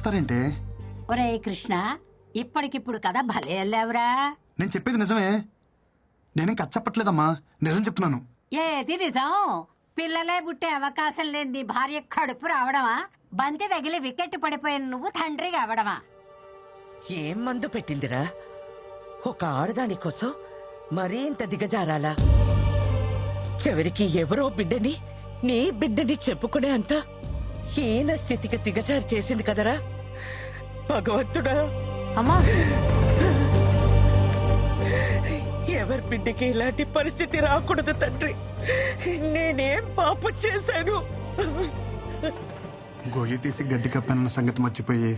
వస్తారేంటి? ఒరే కృష్ణ, ఇప్పటికిప్పుడు కదా భలే వెళ్ళావురా. నేను చెప్పేది నిజమే. నేనేం కచ్చప్పట్లేదమ్మా, నిజం చెప్తున్నాను. ఏది నిజం? పిల్లలే పుట్టే అవకాశం లేని నీ భార్య కడుపు రావడమా? బంతి తగిలి వికెట్ పడిపోయిన నువ్వు తండ్రి కావడమా? ఏం మందు పెట్టిందిరా? ఒక ఆడదాని కోసం మరీ ఇంత దిగజారాలా? చివరికి ఎవరో బిడ్డని నీ బిడ్డని చెప్పుకునే అంత హీన స్థితికి దిగజారి చేసింది కదరా భగవంతుడా. అమ్మా, ఎవరి బిడ్డకి ఇలాంటి పరిస్థితి రాకూడదు తండ్రి. నేనేం పాపం చేశాను? గొయ్యి తీసి గడ్డి కప్పానన్న సంగతి మర్చిపోయి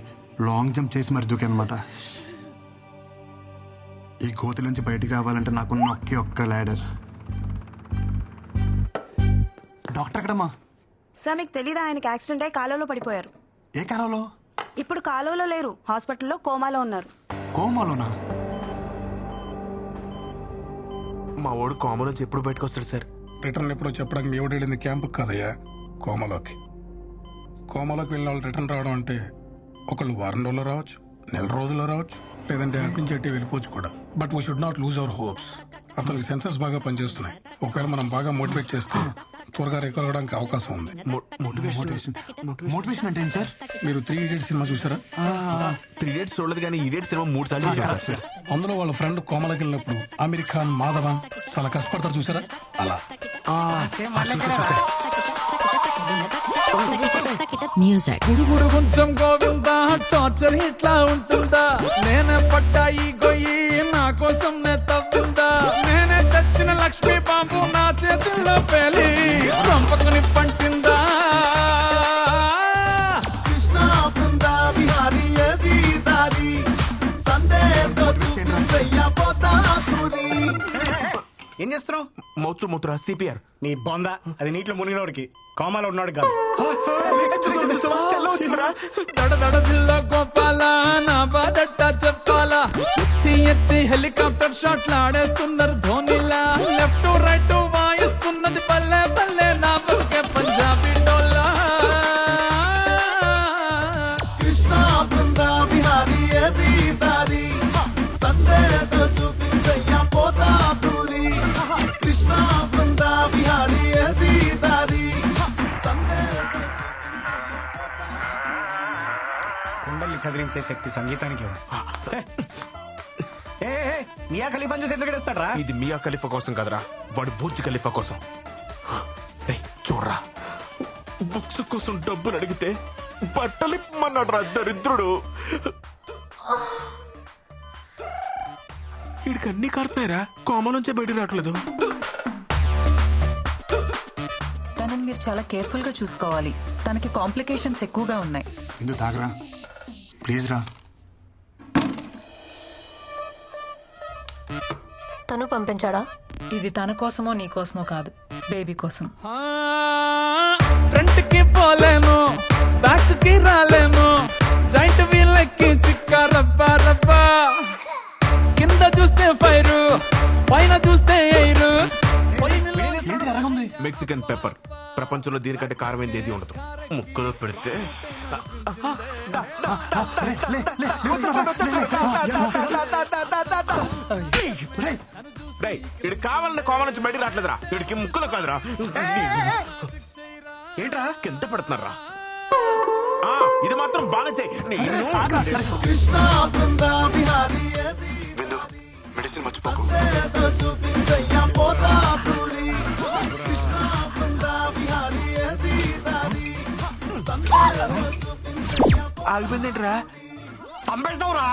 లాంగ్ జంప్ చేసి మరి దూకానమాట. ఈ గోతి నుంచి బయటికి రావాలంటే నాకున్న ఒకే ఒక్క ల్యాడర్. డాక్టర్ ఎక్కడమ్మా? సార్ మీకు తెలీదా, ఆయనకి యాక్సిడెంట్ అయి కాలువలో పడిపోయారు. ఏ కాలంలో? ఇప్పుడు కాలువలో లేరు, హాస్పిటల్లో కోమాలో ఉన్నారు. కోమాలోనా? మా వాడు కోమ నుంచి ఎప్పుడు బయటకు వస్తాడు సార్? రిటర్న్ ఎప్పుడో చెప్పడానికి మీ ఎవడు వెళ్ళింది క్యాంపుకి కాదయ్యా, కోమలోకి. కోమలోకి వెళ్ళిన వాళ్ళు రిటర్న్ రావడం అంటే ఒకళ్ళు వారం రోజుల్లో రావచ్చు, నెల రోజుల్లో రావచ్చు, లేదంటే అనిపించేట్టే వెళ్ళిపోవచ్చు కూడా. But we should not lose our hopes. అతనికి సెన్సెస్ బాగా పనిచేస్తున్నాయి. ఒకవేళ మనం బాగా మోటివేట్ చేస్తే త్వరగా రికవర్ అవడానికి అవకాశం ఉంది. మోటివేషన్ అంటే ఏంటి సార్? మీరు 3 Idiots సినిమా చూసారా? 3 Idiots చూడలేదు కానీ ఈడియట్ సినిమా 3 సార్లు చూసాను సార్. అందులో వాళ్ళ ఫ్రెండ్ కోమలోకి వెళ్ళినప్పుడు అమీర్ ఖాన్, మాధవన్ చాలా కష్టపడతారు చూసారా? అలా మ్యూజిక్. గుడుగుడు కొంచెం గోవిందా, టార్చర్ ఇట్లా ఉంటుందా? నేనే పడ్డా ఈ గొయ్యి, నా కోసం నే తవ్విందా? నేనే తెచ్చిన లక్ష్మీ బాబు నా చేతుల్లో పేలి పంపకుని పంటిందా? కృష్ణ బృందా విహారీ ఏది దారి సందేహంతో చెయ్యపోతా పూరి. ఏం చేస్తున్నావు? మూత్ర సిపిఆర్. నీ బొంద అది నీటిలో మునిగినోడికి, కోమాలో ఉన్నాడు కాదు. దడ దిల్లో గోపాల, నా బాధట్ట చెప్పాలా? ఎత్తి ఎత్తి హెలికాప్టర్ షాట్లు ఆడేస్తున్నారు ధోనిలా. లెఫ్ట్ రైట్ వాయిస్తున్నది పల్లె పల్లె, నా బతుకే పంజాబీ డోలా. కృష్ణ బృందా విహారీ ఏది దారి సందేహంతో చూపించయ్యా పోతా పూరి. కృష్ణ బృందా విహారీ ఏది దారి సందేహంతో కుండల్ని కదిలించే శక్తి సంగీతానికి ఉంది. మియా ఖలీఫా చూసి ఎందుకు ఏడుస్తాడ్రా? ఇది మియా ఖలీఫా కోసం కదరా, వాడు బుర్జ్ ఖలీఫా కోసం. చూడరా, బుక్స్ కోసం డబ్బులు అడిగితే బట్టలు ఇమ్మన్నాడు రా దరిద్రుడు. వీడికి అన్ని కారుతున్నాయిరా, కోమ నుంచే బయటికి రావట్లేదు. తనని మీరు చాలా కేర్ఫుల్ గా చూసుకోవాలి. తనకి కాంప్లికేషన్స్ ఎక్కువగా ఉన్నాయి. ఎందుకు తాగరా ప్లీజ్ రా. తను పంపించాడా? ఇది తన కోసమో నీ కోసమో కాదు, బేబీ కోసం. ఫ్రంట్ కి పోలేను, బ్యాక్ కి రాలేను, జాయింట్ వీల్ ఎక్కి చిక్క రబ్బా రబ్బా. కింద చూస్తే ఫైరు, పైన చూస్తే ఎయిరు. ఏంటి ఎరగుంది? Mexican pepper. ప్రపంచంలో దీనికంటే కారమైంది ఏది ఉండదు. ముక్కలో పెడితే వీడి కావాలని కోమ నుంచి బయటికి రావట్లేదురా. వీడికి ముక్కలు కాదురా. ఏంట్రా కింద పెడుతున్నారా? ఇది మాత్రం బాగా చెయ్యి. విందు మెడిసిన్ మర్చిపోకు. ఆగిపోయిందేంట్రా? సంభాషిస్తావురా?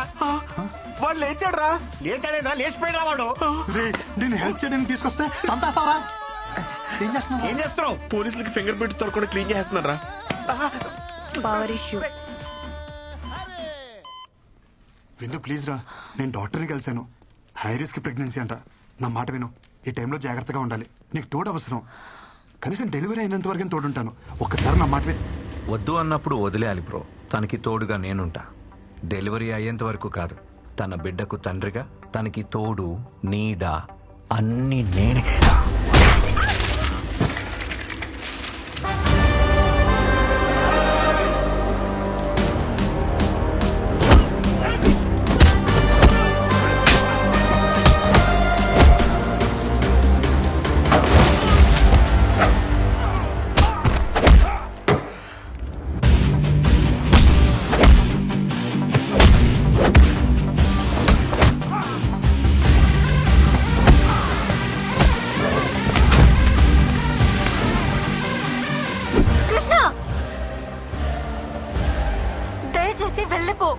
వాడు లేచాడురా. లేచాడేంద్రా? లేచిపోయినా వాడు. నేను హెల్ప్ చేయడానికి తీసుకొస్తే చంపేస్తావరా? ఏం చేస్తున్నావు? ఏం చేస్తున్నావు? పోలీసులకి ఫింగర్ ప్రింట్స్ దొరకకుండా క్లీన్ చేస్తున్నారా? Power issue. విందు ప్లీజ్ రా, నేను డాక్టర్ని కలిశాను. హై రిస్క్ ప్రెగ్నెన్సీ అంట. నా మాట విను, ఈ టైంలో జాగ్రత్తగా ఉండాలి. నీకు తోడు అవసరం. కనీసం డెలివరీ అయినంత వరకు తోడుంటాను. ఒక్కసారి నా మాట విను. వద్దు అన్నప్పుడు వదిలేయాలి బ్రో. తనకి తోడుగా నేనుంటా. డెలివరీ అయ్యేంత వరకు కాదు, తన బిడ్డకు తండ్రిగా, తనకి తోడు నీడ అన్ని నేనే. వెళ్ళిపో.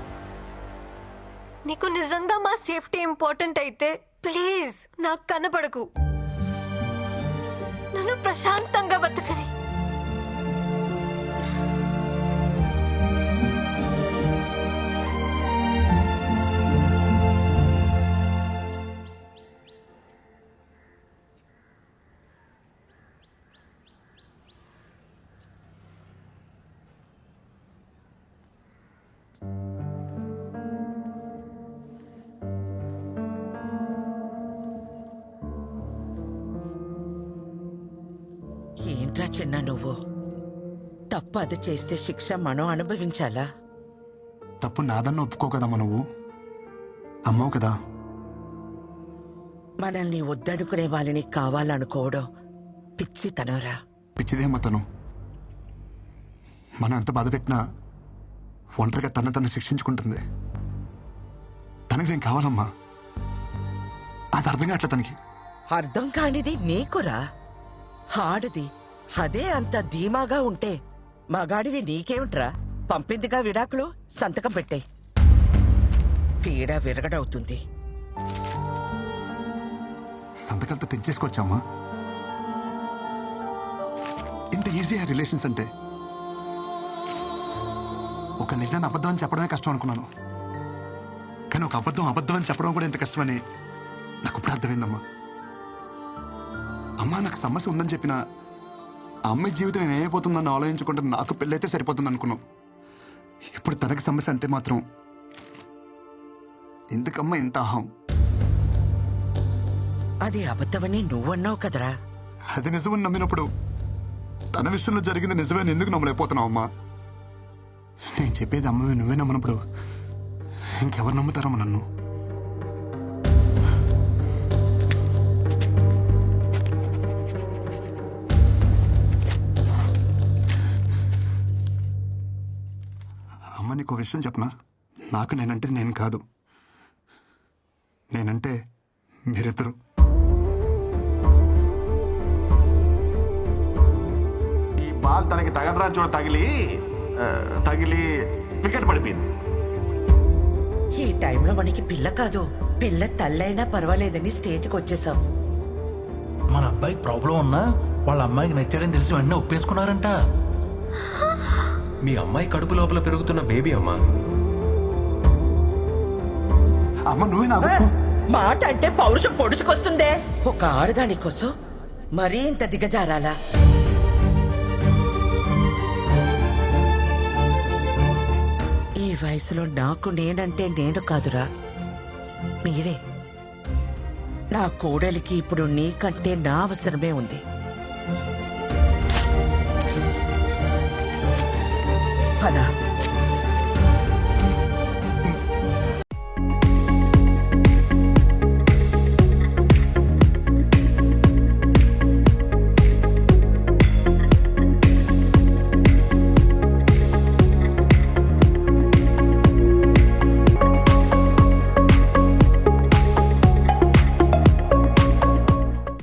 నీకు నిజంగా మా సేఫ్టీ ఇంపార్టెంట్ అయితే ప్లీజ్ నాకు కనపడకు. నన్ను ప్రశాంతంగా బతకని. ఏంట్రా చిన్న నువ్వు? తప్పు అది చేస్తే శిక్ష మనం అనుభవించాలా? తప్పు నాదన్న ఒప్పుకో కదమ్మా నువ్వు. అమ్మవు కదా. మనల్ని వద్దనుకునే వాళ్ళని కావాలనుకోవడం పిచ్చితనరా. పిచ్చిదేమ్మా తను. మనం ఎంత బాధ పెట్టినా ఒంటరిగా తను శిక్షించుకుంటుంది. తనకి నేను కావాలమ్మా. అది అర్థం కావట్లే తనకి. అర్థం కానిది నీకురా. ఆడది అదే అంత ధీమాగా ఉంటే మగాడివి నీకేమిట్రా? పంపిందిగా విడాకులు, సంతకం పెట్టాయి. పీడ విరగడవుతుంది. సంతకాలతో తెచ్చేసుకోవచ్చమ్మా. ఇంత ఈజీగా రిలేషన్స్ అంటే. ఒక నిజాన్ని అబద్ధం అని చెప్పడమే కష్టం అనుకున్నాను, కానీ ఒక అబద్ధం అని చెప్పడం కూడా ఎంత కష్టమని నాకు ఇప్పుడు అర్థమైందమ్మా. అమ్మా నాకు సమస్య ఉందని చెప్పిన ఆ అమ్మాయి జీవితం ఏమైపోతుందని ఆలోచించుకుంటే నాకు పెళ్ళైతే సరిపోతుంది అనుకున్నాం. ఇప్పుడు తనకి సమస్య అంటే మాత్రం ఎందుకమ్మా ఇంత అహం? అది అబద్ధమని నువ్వన్నావు కదరా. అది నిజమని నమ్మినప్పుడు తన విషయంలో జరిగింది నిజమని ఎందుకు నమ్మలేకపోతున్నావు అమ్మా? నేను చెప్పేది అమ్మవి నువ్వే నమ్మనప్పుడు ఇంకెవరు నమ్ముతారమ్మా నన్ను? అమ్మ నీకు విషయం చెప్పనా? నాకు నేనంటే నేను కాదు, నేనంటే మీరిద్దరు. ఈ బాల్ తనకి తగలరా చూడ తగిలి వికెట్ పడిపోయింది. ఈ టైంలో మనకి పిల్ల కాదు, పిల్ల తల్లైనా పర్వాలేదని స్టేజ్కి వచ్చేసాం. మన అబ్బాయికి ప్రాబ్లం ఉన్నా వాళ్ళ అమ్మాయికి నచ్చాడని తెలిసి వెంటనే ఒప్పేసుకున్నారంట. మీ అమ్మాయి కడుపు లోపల పెరుగుతున్న బేబీ అమ్మా. అమ్మ నువ్వే నాకు మాట అంటే పౌరుషం పొడుచుకొస్తుందే. ఒక ఆడదాని కోసం మరీ ఇంత దిగజారాలా? ఈ వయసులో నాకు నేనంటే నేను కాదురా, మీరే. నా కోడలికి ఇప్పుడు నీకంటే నా అవసరమే ఉంది. పద.